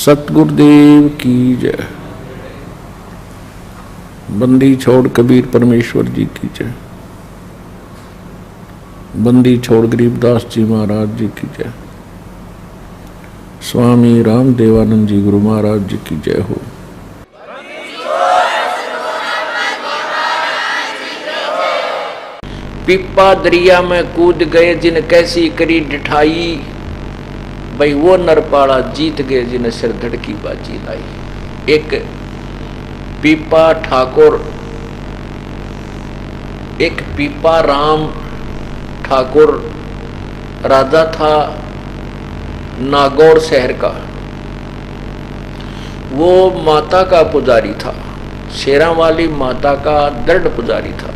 सतगुरुदेव की जय। बंदी छोड़ कबीर परमेश्वर जी की जय। बंदी छोड़ गरीबदास जी महाराज जी की जय। स्वामी राम देवानंद जी गुरु महाराज जी की जय हो। पिप्पा दरिया में कूद गए जिन कैसी करी डिठाई, भाई वो नरपाड़ा जीत गए जिन सिर धड़की बाजी लाई। एक पीपा ठाकुर, एक पीपा राम ठाकुर राजा था नागौर शहर का। वो माता का पुजारी था, शेरा वाली माता का दृढ़ पुजारी था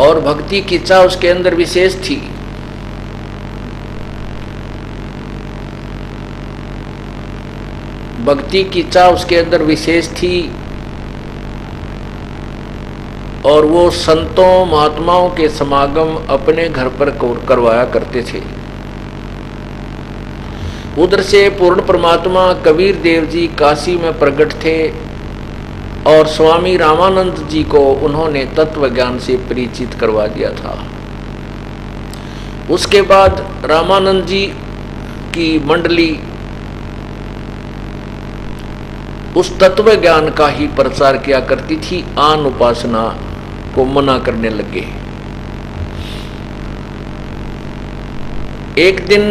और भक्ति की चाह उसके अंदर विशेष थी। भक्ति की चाह उसके अंदर विशेष थी और वो संतों महात्माओं के समागम अपने घर पर करवाया करते थे। उधर से पूर्ण परमात्मा कबीर देव जी काशी में प्रकट थे और स्वामी रामानंद जी को उन्होंने तत्व ज्ञान से परिचित करवा दिया था। उसके बाद रामानंद जी की मंडली उस तत्व ज्ञान का ही प्रचार किया करती थी, आन उपासना को मना करने लगे। एक दिन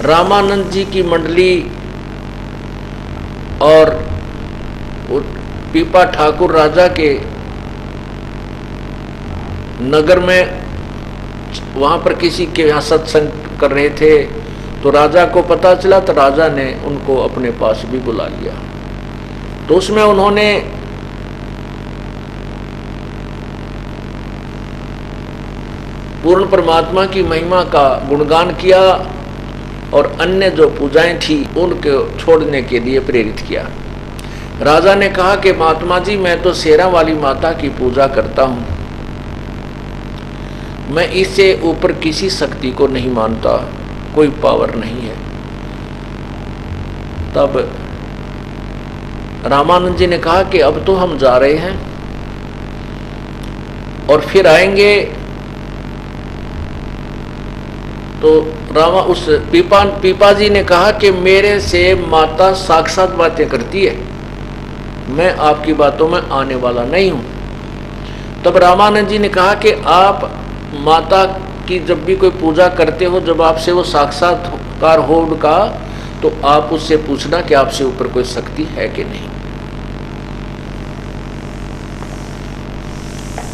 रामानंद जी की मंडली और पीपा ठाकुर राजा के नगर में वहां पर किसी के यहाँ सत्संग कर रहे थे, तो राजा को पता चला तो राजा ने उनको अपने पास भी बुला लिया। तो उसमें उन्होंने पूर्ण परमात्मा की महिमा का गुणगान किया और अन्य जो पूजाएं थी उनको छोड़ने के लिए प्रेरित किया। राजा ने कहा कि महात्मा जी, मैं तो शेरा वाली माता की पूजा करता हूं, मैं इससे ऊपर किसी शक्ति को नहीं मानता, कोई पावर नहीं है। तब रामानंद जी ने कहा कि अब तो हम जा रहे हैं और फिर आएंगे। तो उस पीपा जी ने कहा कि मेरे से माता साक्षात बातें करती है, मैं आपकी बातों में आने वाला नहीं हूं। तब रामानंद जी ने कहा कि आप माता की जब भी कोई पूजा करते हो, जब आपसे वो साक्षात्कार हो उनका, तो आप उससे पूछना कि आपसे ऊपर कोई शक्ति है कि नहीं।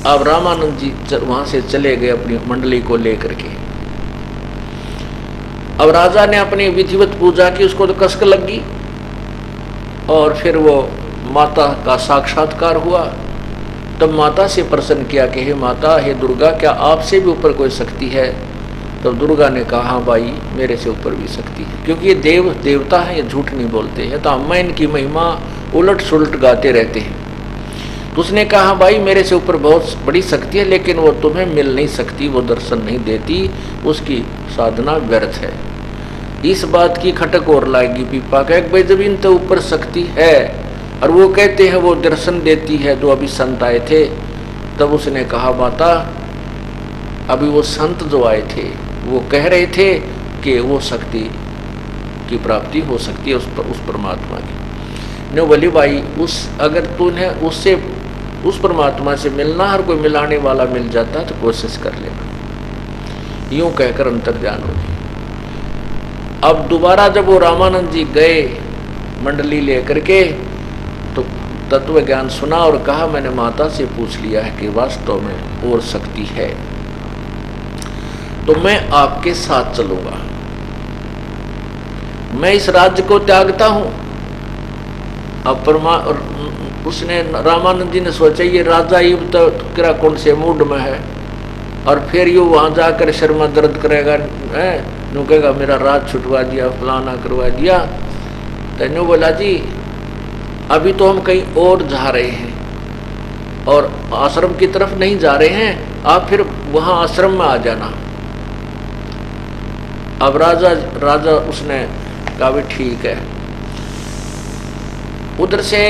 अब रामानंद जी वहां से चले गए अपनी मंडली को लेकर के। अब राजा ने अपनी विधिवत पूजा की, उसको तो कसक लगी और फिर वो माता का साक्षात्कार हुआ। तब माता से प्रश्न किया कि हे माता, हे दुर्गा, क्या आपसे भी ऊपर कोई शक्ति है? तो दुर्गा ने कहा, हाँ भाई, मेरे से ऊपर भी शक्ति है, क्योंकि ये देवता है, ये झूठ नहीं बोलते हैं, तो हम इनकी महिमा उलट सुलट गाते रहते हैं। तो उसने कहा, हाँ भाई, मेरे से ऊपर बहुत बड़ी शक्ति है, लेकिन वो तुम्हें मिल नहीं सकती, वो दर्शन नहीं देती, उसकी साधना व्यर्थ है। इस बात की खटक और लाएगी पीपा का, भाई जब इन तो ऊपर शक्ति है और वो कहते हैं वो दर्शन देती है, जो अभी संत आए थे। तब उसने कहा, माता, अभी वो संत जो आए थे वो कह रहे थे कि वो शक्ति की प्राप्ति हो सकती है उस परमात्मा की। ने बोली, भाई अगर तूने उससे उस परमात्मा से मिलना, हर कोई मिलाने वाला मिल जाता तो कोशिश कर लेना। यूं कहकर अंतर्ध्यान हो गई। अब दोबारा जब वो रामानंद जी गए मंडली लेकर के, तो तत्व ज्ञान सुना और कहा, मैंने माता से पूछ लिया है कि वास्तव में और शक्ति है, तो मैं आपके साथ चलूंगा। मैं इस राज्य को त्यागता हूं। अब उसने रामानंद जी ने सोचा, ये राजा ये तो किरा कौन से मूड में है, और फिर यू वहां जाकर शर्मा दर्द करेगा, नु कहेगा मेरा राज छुटवा दिया, फलाना करवा दिया। तो बोला, जी अभी तो हम कहीं और जा रहे हैं और आश्रम की तरफ नहीं जा रहे हैं, आप फिर वहां आश्रम में आ जाना। अब राजा उसने कहा भी ठीक है। उधर से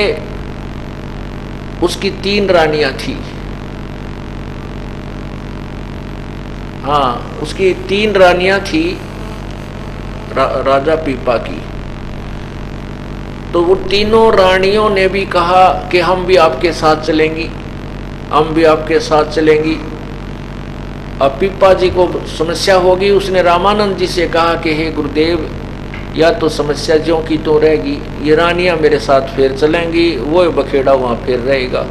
उसकी 3 रानियां थी। हाँ, उसकी 3 रानियां थी राजा पीपा की। तो वो तीनों रानियों ने भी कहा कि हम भी आपके साथ चलेंगी, हम भी आपके साथ चलेंगी। अब पीपा जी को समस्या होगी। उसने रामानंद जी से कहा कि हे गुरुदेव, या तो समस्या ज्यों की तो रहेगी, ये रानियां मेरे साथ फिर चलेंगी, वो बखेड़ा वहां फिर रहेगा,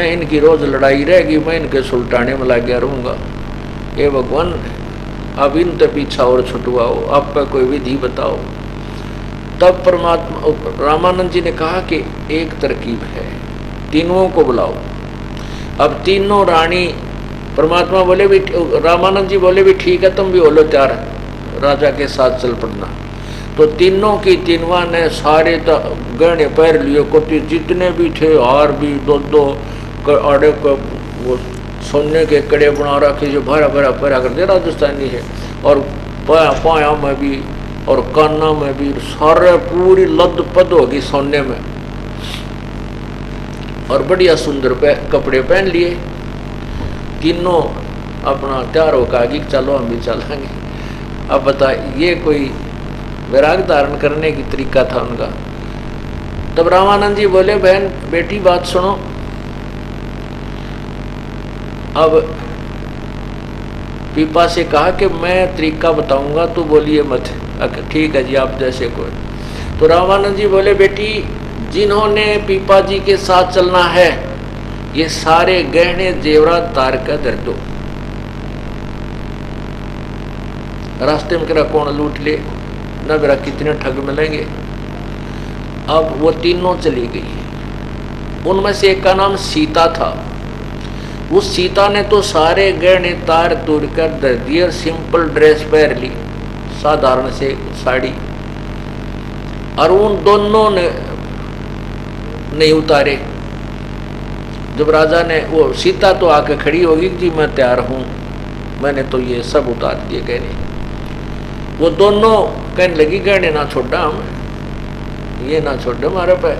इनकी रोज लड़ाई रहेगी, मैं इनके सुलटाने में लग गया रहूँगा। हे भगवान, अब इन तो पीछा और छुटवाओ, आपका कोई विधि बताओ। तब परमात्मा रामानंद जी ने कहा कि एक तरकीब है, तीनों को बुलाओ। अब तीनों रानी, परमात्मा बोले भी, रामानंद जी बोले भी ठीक है, तुम भी बोलो तैयार, राजा के साथ चल पड़ना। तो तीनों की तीनवा ने सारे गहने पहन लिए, कोटी जितने भी थे, हार भी, दो आड़े को वो सोने के कड़े बना रखे जो भरा भरा पहरा करते राजस्थानी है, और पाया में भी और काना में भी, सारे पूरी लद पद होगी सोने में, और बढ़िया सुंदर कपड़े पहन लिए। तीनों अपना तैयार होकर आगे चलो हम भी चलेंगे। अब बता, ये कोई वैराग धारण करने की तरीका था उनका। तब रामानंद जी बोले, बहन बेटी बात सुनो। अब पीपा से कहा कि मैं तरीका बताऊंगा, तो बोलिए मत। ठीक है जी, आप जैसे कोई। तो रामानंद जी बोले, बेटी जिन्होंने पीपा जी के साथ चलना है, ये सारे गहने जेवरात तार कर धर दो। रास्ते में करा कौन लूट ले, न मेरा कितने ठग मिलेंगे। अब वो तीनों चली गई। उनमें से एक का नाम सीता था। उस सीता ने तो सारे गहने तार तोड़ कर धर दिए, सिंपल ड्रेस पहन ली, साधारण से साड़ी, और उन दोनों ने नहीं उतारे। जब राजा ने, वो सीता तो आके खड़ी होगी जी मैं तैयार हूं, मैंने तो ये सब उतार दिए गहने। वो दोनों कहने लगी, गहने ना छोड़ा हम, ये ना छोड़े हमारे पे,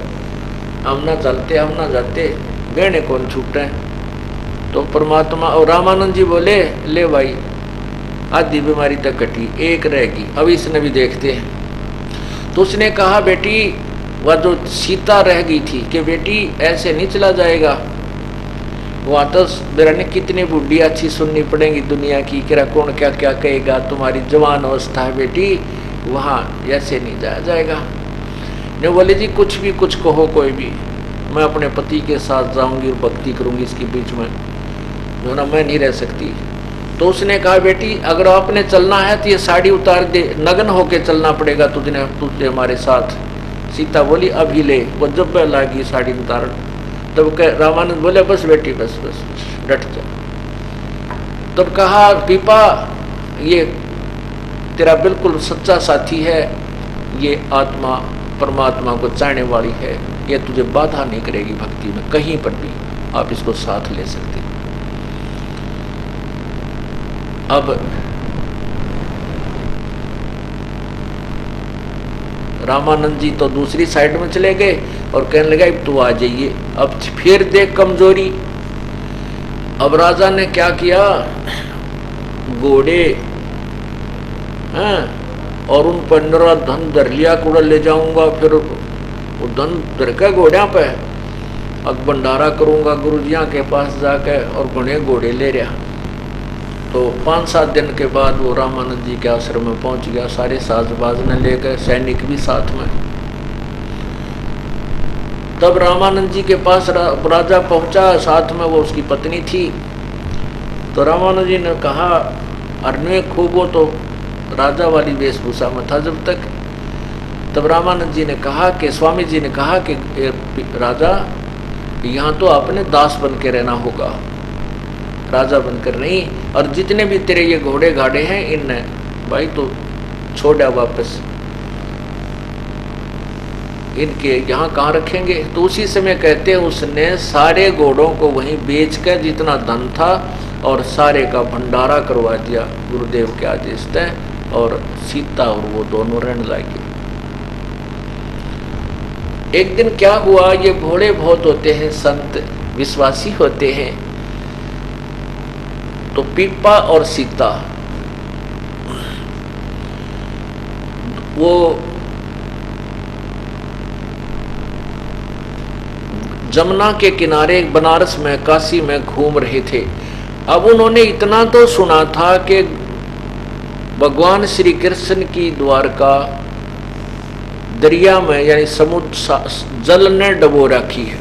हम ना चलते, हम ना जाते, गहने कौन छूटे। तो परमात्मा और रामानंद जी बोले, ले भाई आधी बीमारी तक कटी, एक रहेगी, अब इसने भी देखते हैं। तो उसने कहा, बेटी वह जो सीता रह गई थी कि बेटी ऐसे नहीं चला जाएगा, वहाँ तो मेरा ने कितनी बुढ़ी अच्छी सुननी पड़ेगी दुनिया की, कि कौन क्या क्या कहेगा, तुम्हारी जवान अवस्था है बेटी, वहाँ ऐसे नहीं जाया जाएगा। ने बोले जी कुछ भी कुछ कहो, कोई भी, मैं अपने पति के साथ जाऊंगी और भक्ति करूंगी, इसके बीच में जो ना मैं नहीं रह सकती। तो उसने कहा, बेटी अगर आपने चलना है तो ये साड़ी उतार दे, नग्न होके चलना पड़ेगा तुझे हमारे साथ। सीता बोली, अभी ले। वो जब लागी साड़ी उतार, तब रामानंद बोले, बस बेटी बस बस डट जा। तब कहा, पीपा ये तेरा बिल्कुल सच्चा साथी है, ये आत्मा परमात्मा को चाहने वाली है, ये तुझे बाधा नहीं करेगी भक्ति में, कहीं पर भी आप इसको साथ ले सकते। अब रामानंद जी तो दूसरी साइड में चले गए और कहने लगा, अब तू आ जाइए, अब फिर देख कमजोरी। अब राजा ने क्या किया, घोड़े हैं और उन पर नरा धन धर लिया, कूड़ा ले जाऊंगा, फिर वो धन धर के घोड़िया पे अब भंडारा करूंगा गुरुजिया के पास जाके, और घने घोड़े ले रहा। तो 5-7 दिन के बाद वो रामानंद जी के आश्रम में पहुंच गया, सारे साजबाज ने ले गए, सैनिक भी साथ में। तब रामानंद जी के पास राजा पहुंचा, साथ में वो उसकी पत्नी थी। तो रामानंद जी ने कहा, अरण्य खूब, वो तो राजा वाली वेशभूषा में था जब तक। तब रामानंद जी ने कहा कि, स्वामी जी ने कहा कि राजा यहाँ तो आपने दास बन के रहना होगा, राजा बनकर नहीं, और जितने भी तेरे ये घोड़े गाड़े हैं इनने भाई तो छोड़ा वापस, इनके यहाँ कहाँ रखेंगे। तो उसी समय कहते हैं उसने सारे घोड़ों को वहीं बेच कर जितना धन था और सारे का भंडारा करवा दिया गुरुदेव के आदेश से, और सीता और वो दोनों रहने लगे। एक दिन क्या हुआ, ये भोले बहुत होते हैं, संत विश्वासी होते हैं। तो पीपा और सीता वो जमुना के किनारे बनारस में, काशी में घूम रहे थे। अब उन्होंने इतना तो सुना था कि भगवान श्री कृष्ण की द्वारका दरिया में यानी समुद्र जल ने डबो रखी है।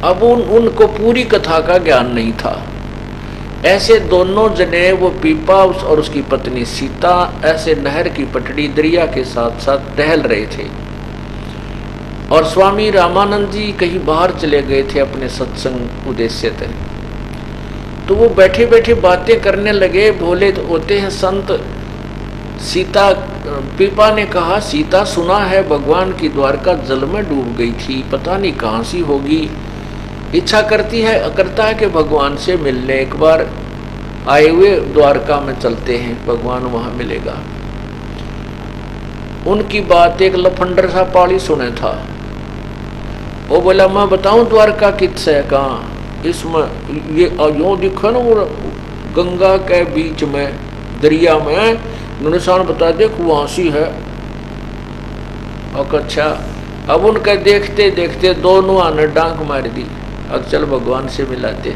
अब उनको पूरी कथा का ज्ञान नहीं था। ऐसे दोनों जने, वो पीपा और उसकी पत्नी सीता, ऐसे नहर की पटड़ी दरिया के साथ साथ टहल रहे थे। और स्वामी रामानंद जी कहीं बाहर चले गए थे अपने सत्संग उद्देश्य से। तो वो बैठे बैठे बातें करने लगे। भोले तो होते हैं संत। सीता, पीपा ने कहा, सीता सुना है भगवान की द्वारका जल में डूब गई थी, पता नहीं कहाँ सी होगी। इच्छा करता है कि भगवान से मिलने एक बार आए हुए द्वारका में चलते हैं, भगवान वहां मिलेगा। उनकी बात एक लफंडर सा पाली सुने था। वो बोला, मैं बताऊं द्वारका किससे है, कहाँ, इसमें ये यो दिखो ना, वो गंगा के बीच में दरिया में निशान बता दे, वहां सी है। और अच्छा, अब उनके देखते देखते दोनों आने डांक मार दी। अब चल भगवान से मिलाते।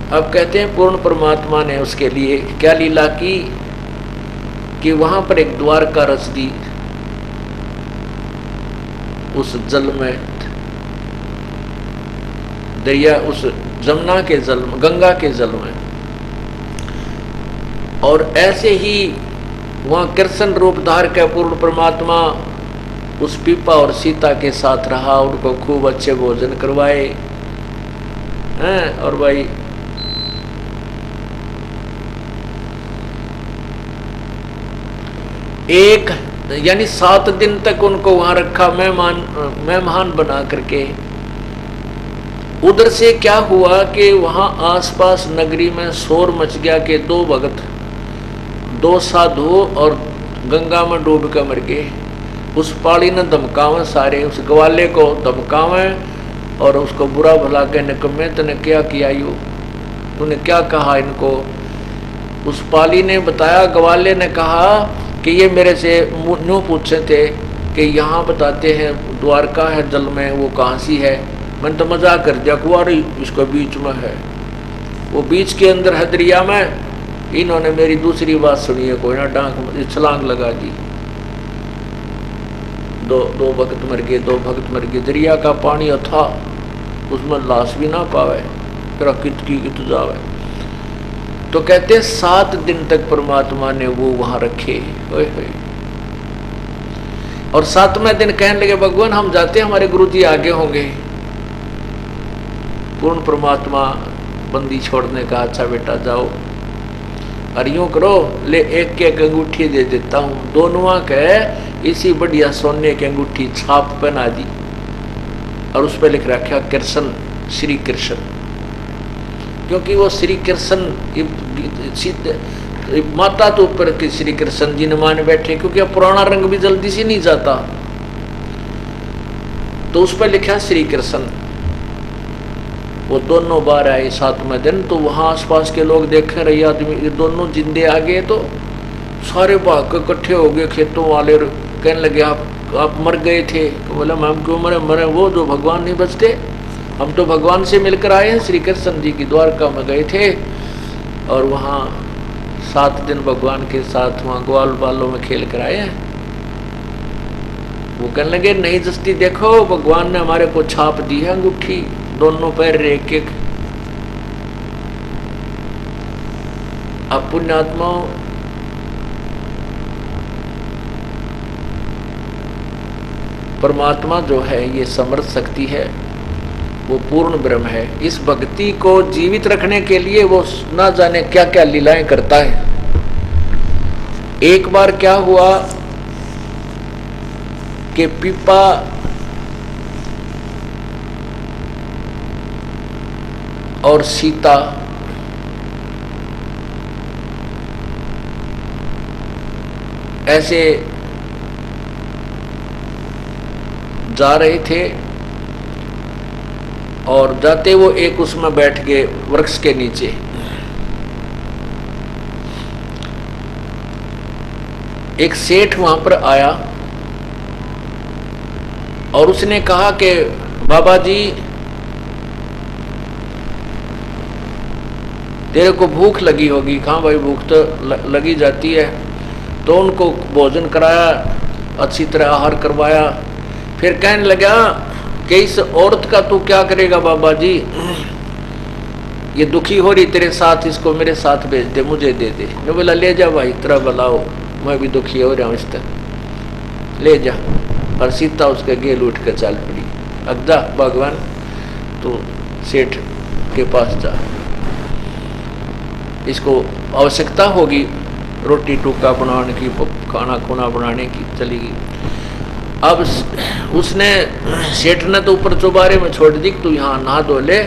अब कहते हैं पूर्ण परमात्मा ने उसके लिए क्या लीला की कि वहां पर एक द्वारका रच दी उस जल में, दरिया, उस जमुना के जल में, गंगा के जल में। और ऐसे ही वहां कृष्ण रूप धार के पूर्ण परमात्मा उस पीपा और सीता के साथ रहा, उनको खूब अच्छे भोजन करवाए हैं। और भाई एक यानी 7 दिन तक उनको वहां रखा, मेहमान बना करके। उधर से क्या हुआ कि वहां आसपास नगरी में शोर मच गया कि 2 भगत, 2 साधु और गंगा में डूब कर मर गए। उस पाड़ी ने धमकावे, सारे उस ग्वाले को धमकावे और उसको बुरा भला के निकम्मे, तूने क्या किया, यू तूने क्या कहा इनको। उस पाली ने बताया, ग्वाले ने कहा कि ये मेरे से न्यू पूछे थे कि यहाँ बताते हैं द्वारका है जल में, वो कहाँ सी है। मैंने तो मजाक कर दिया, कुआरी इसका बीच में है, वो बीच के अंदर है दरिया में। इन्होंने मेरी दूसरी बात सुनी है, कोई ना डांक छलांग लगा दी। दो भक्त मर गए, 2 भक्त मर गए। दरिया का पानी था, उसमें लाश भी ना पावे, तेरा कित जावे। तो कहते हैं 7 दिन तक परमात्मा ने वो वहां रखे। और 7वें दिन कहने लगे, भगवान हम जाते हैं, हमारे गुरुजी आगे होंगे। पूर्ण परमात्मा बंदी छोड़ने का, अच्छा बेटा जाओ, और यूं करो, ले एक अंगूठी दे देता हूं। दोनों के इसी बढ़िया सोने की अंगूठी छाप पहना दी और उस पर लिख रखा कृष्ण, श्री कृष्ण। क्योंकि वो श्री कृष्ण माता तो ऊपर के श्री कृष्ण जी ने मान बैठे, क्योंकि अब पुराना रंग भी जल्दी से नहीं जाता, तो उस पर लिखा श्री कृष्ण। वो दोनों बार आए 7वें दिन, तो वहां आसपास के लोग देखे रहे आदमी, ये दोनों जिंदे आ गए। तो सारे भाग के इकट्ठे हो गए, खेतों वाले कहने लगे, आप मर गए थे। तो बोला, हम क्यों मरे, वो जो भगवान नहीं बचते, हम तो भगवान से मिलकर आए हैं, श्री कृष्ण जी की द्वारका में गए थे और वहाँ 7 दिन भगवान के साथ वहाँ ग्वाल बालों में खेल कर आए हैं। वो कहने लगे, नहीं जस्ती, देखो भगवान ने हमारे को छाप दी है अंगूठी, दोनों पैर एक। अब पुण्यात्मा परमात्मा जो है, ये समर्थ शक्ति है, वो पूर्ण ब्रह्म है। इस भक्ति को जीवित रखने के लिए वो ना जाने क्या क्या लीलाएं करता है। एक बार क्या हुआ कि पीपा और सीता ऐसे जा रहे थे और जाते वो एक उसमें बैठ गए वृक्ष के नीचे। एक सेठ वहां पर आया और उसने कहा कि बाबा जी तेरे को भूख लगी होगी। कहाँ भाई, भूख तो लगी जाती है। तो उनको भोजन कराया, अच्छी तरह आहार करवाया। फिर कहने लगा कि इस औरत का तू क्या करेगा बाबा जी, ये दुखी हो रही तेरे साथ, इसको मेरे साथ भेज दे, मुझे दे दे। मैं बोला ले जा भाई, तेरा भलाओ, मैं भी दुखी हो रहा हूँ, इस तरह ले जा। और सीता उसके गेल उठ कर चल पड़ी। अगदा भगवान तो सेठ के पास जा, इसको आवश्यकता होगी रोटी टुक्का बनाने की, खाना खुना बनाने की, चलेगी। अब उसने सेठ ने तो ऊपर चौबारे में छोड़ दी, तू यहाँ नहा धो ले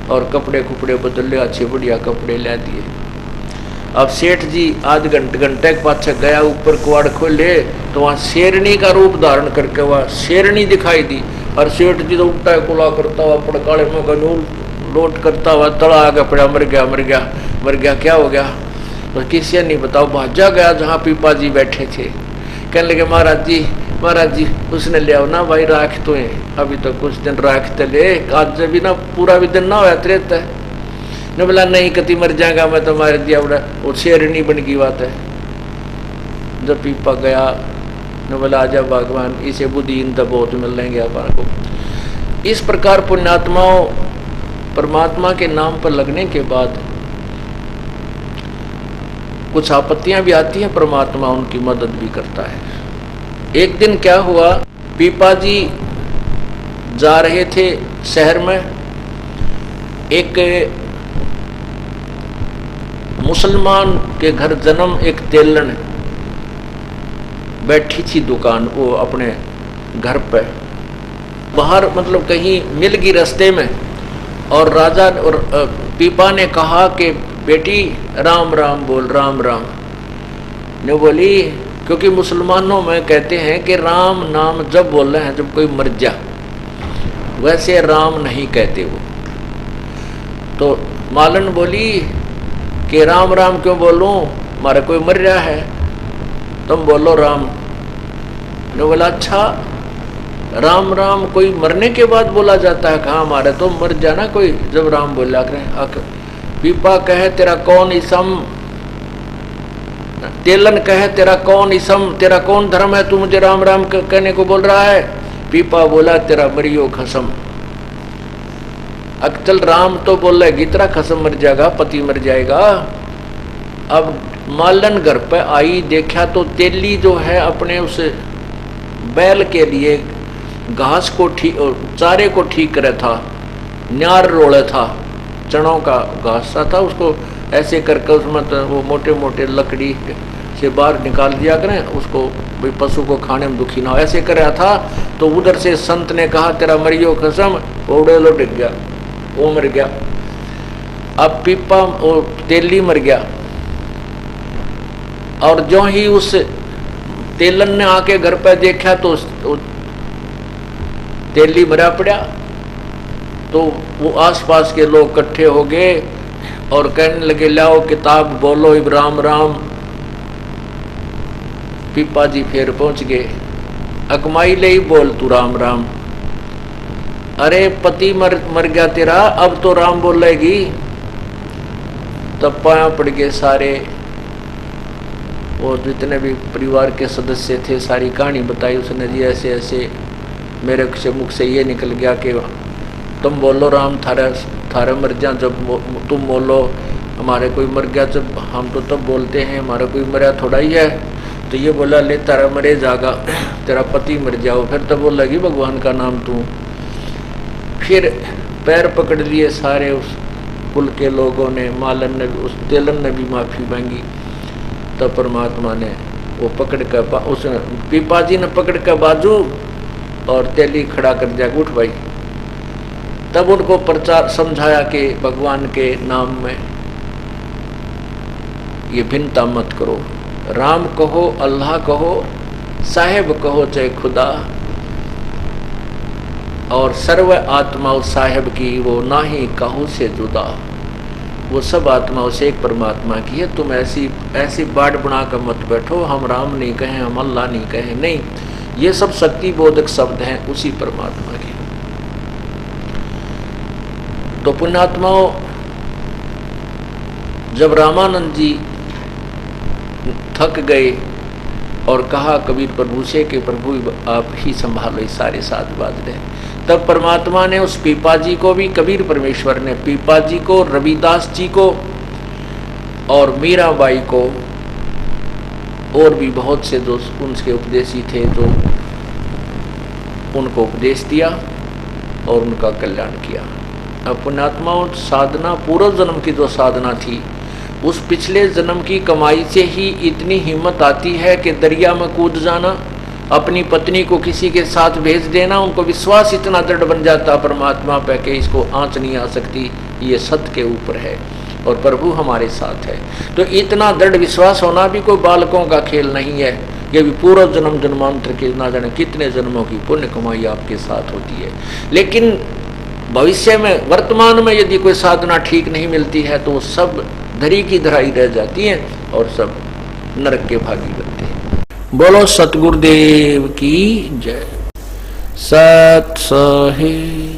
और कपड़े कुपड़े बदल ले, अच्छे बढ़िया कपड़े ला दिए। अब सेठ जी आध घंटे के पाछे गया, ऊपर कुआड़ खोले तो वहाँ शेरनी का रूप धारण करके वह शेरनी दिखाई दी। और सेठ जी तो उल्टा कुला करता हुआ पड़काड़े में गनूल लोट करता हुआ तड़ा आ गया, पड़ा मर गया मर गया मर गया। क्या हो गया तो किसी नहीं बताओ। भाजा गया जहाँ पीपा जी बैठे थे, कहने लगे महाराज जी उसने ले आओ ना भाई, राख तो है अभी तो कुछ दिन राखते ले, आज भी ना पूरा भी दिन ना होया रहता है। ने बोला नहीं कति मर जाएगा मैं तो मार दिया, बड़ा वो शेरनी बन की बात है। जब पीपा गया ने बोला आजा भगवान, इसे बुद्धि इन तो बहुत मिल लेंगे आपको। इस प्रकार पुण्यात्माओं परमात्मा के नाम पर लगने के बाद कुछ आपत्तियां भी आती हैं, परमात्मा उनकी मदद भी करता है। एक दिन क्या हुआ, पीपा जी जा रहे थे शहर में, एक मुसलमान के घर जन्म एक तेलन बैठी थी दुकान, वो अपने घर पे बाहर मतलब कहीं मिल गई रास्ते में। और राजा और पीपा ने कहा कि बेटी राम राम बोल, राम राम। ने बोली क्योंकि मुसलमानों में कहते हैं कि राम नाम जब बोल रहे हैं जब कोई मर जा, वैसे राम नहीं कहते वो। तो मालन बोली कि राम राम क्यों बोलूं, हमारा कोई मर रहा है, तुम बोलो राम। ने बोला अच्छा राम राम कोई मरने के बाद बोला जाता है, कहाँ हमारे तो मर जाना कोई जब राम बोला करें। पीपा कहे तेरा कौन इसम, तेलन कहे तेरा कौन इसम, तेरा कौन धर्म है, तू मुझे राम राम कहने को बोल रहा है। पीपा बोला तेरा मरियो खसम। अक्चल राम तो बोल रहे तेरा खसम मर जाएगा, पति मर जाएगा। अब मालन घर पे आई, देखा तो तेली जो है अपने उस बैल के लिए घास को ठीक चारे को ठीक करे था, न्यार रोड़े था, चनों का घास सा था, उसको ऐसे करके उसमें तो वो मोटे मोटे लकड़ी से बाहर निकाल दिया करें उसको, भाई पशु को खाने में दुखी ना हो, ऐसे कर रहा था। तो उधर से संत ने कहा तेरा मरियो कसम, ओड़े लो टिक गया, वो मर गया। अब पीपा वो तेली मर गया। और जो ही उस तेलन ने आके घर पर देखा तो तेली मरा पड़ा। तो वो आसपास के लोग इकट्ठे हो गए और कहने लगे लाओ किताब बोलो इब राम राम। पीपा जी फिर पहुंच गए, अकमाई ले ही बोल तू राम राम। अरे पति मर गया तेरा, अब तो राम बोलेगी। तब पाया पड़ गए सारे, वो जितने भी परिवार के सदस्य थे, सारी कहानी बताई उसने जी, ऐसे ऐसे मेरे से मुख से ये निकल गया कि तुम बोलो राम थारे मर जा, जब तुम बोलो हमारे कोई मर गया, जब हम तो तब बोलते हैं हमारा कोई मरा थोड़ा ही है। तो ये बोला ले तारा मरे जागा, तेरा पति मर जाओ। फिर तब बोलेगी भगवान का नाम तू। फिर पैर पकड़ लिए सारे उस कुल के लोगों ने, मालन ने, उस तेलन ने भी माफ़ी मांगी। तब परमात्मा ने वो पकड़ कर उस पीपा जी ने पकड़ कर बाजू और तेली खड़ा कर दिया, उठ भाई। तब उनको प्रचार समझाया कि भगवान के नाम में ये भिन्नता मत करो, राम कहो, अल्लाह कहो, साहेब कहो चाहे खुदा, और सर्व आत्माओं साहेब की वो ना ही कहो से जुदा, वो सब आत्माओं से एक परमात्मा की है। तुम ऐसी बाढ़ बना कर मत बैठो, हम राम नहीं कहें, हम अल्लाह नहीं कहें, नहीं, ये सब शक्ति बोधक शब्द हैं उसी परमात्मा के। तो पुण्यात्माओं, जब रामानंद जी थक गए और कहा कबीर प्रभु से कि प्रभु आप ही संभालो, सारे साथ बात रहे, तब परमात्मा ने उस पीपा जी को भी, कबीर परमेश्वर ने पीपा जी को, रविदास जी को और मीराबाई को और भी बहुत से जो उनके उपदेशी थे जो उनको उपदेश दिया और उनका कल्याण किया। अब पुण्यात्माओं, साधना पूर्व जन्म की जो साधना थी उस पिछले जन्म की कमाई से ही इतनी हिम्मत आती है कि दरिया में कूद जाना, अपनी पत्नी को किसी के साथ भेज देना, उनको विश्वास इतना दृढ़ बन जाता परमात्मा पे कि इसको आंच नहीं आ सकती, ये सत्य के ऊपर है और प्रभु हमारे साथ है। तो इतना दृढ़ विश्वास होना भी कोई बालकों का खेल नहीं है। ये भी पूर्व जन्म जन्मांतर के ना जाने कितने जन्मों की पुण्य कमाई आपके साथ होती है। लेकिन भविष्य में, वर्तमान में यदि कोई साधना ठीक नहीं मिलती है तो वो सब धरी की धराई रह जाती है और सब नरक के भागी बनते हैं। बोलो सतगुरुदेव की जय। सत सहे।